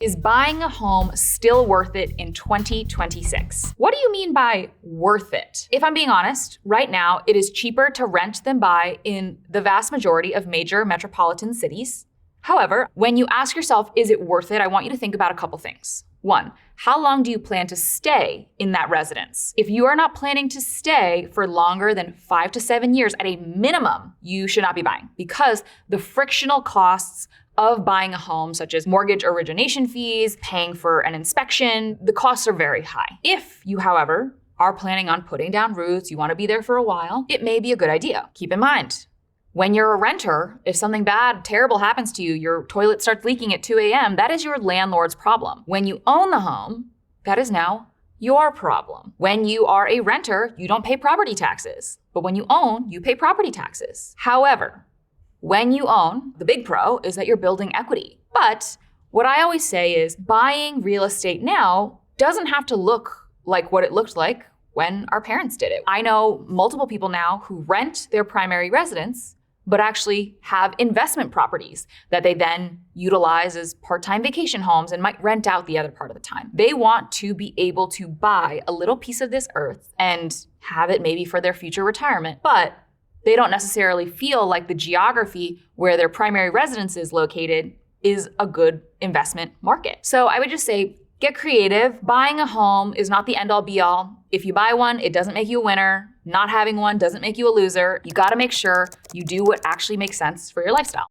Is buying a home still worth it in 2026? What do you mean by worth it? If I'm being honest, right now it is cheaper to rent than buy in the vast majority of major metropolitan cities. However, when you ask yourself, is it worth it? I want you to think about a couple things. One, how long do you plan to stay in that residence? If you are not planning to stay for longer than 5 to 7 years at a minimum, you should not be buying, because the frictional costs of buying a home, such as mortgage origination fees, paying for an inspection, the costs are very high. If you, however, are planning on putting down roots, you want to be there for a while, it may be a good idea. Keep in mind, when you're a renter, if something bad, terrible happens to you, your toilet starts leaking at 2 a.m., that is your landlord's problem. When you own the home, that is now your problem. When you are a renter, you don't pay property taxes. But when you own, you pay property taxes. However, when you own, the big pro is that you're building equity. But what I always say is buying real estate now doesn't have to look like what it looked like when our parents did it. I know multiple people now who rent their primary residence, but actually have investment properties that they then utilize as part-time vacation homes and might rent out the other part of the time. They want to be able to buy a little piece of this earth and have it maybe for their future retirement, but they don't necessarily feel like the geography where their primary residence is located is a good investment market. So I would just say, get creative. Buying a home is not the end all be all. If you buy one, it doesn't make you a winner. Not having one doesn't make you a loser. You gotta make sure you do what actually makes sense for your lifestyle.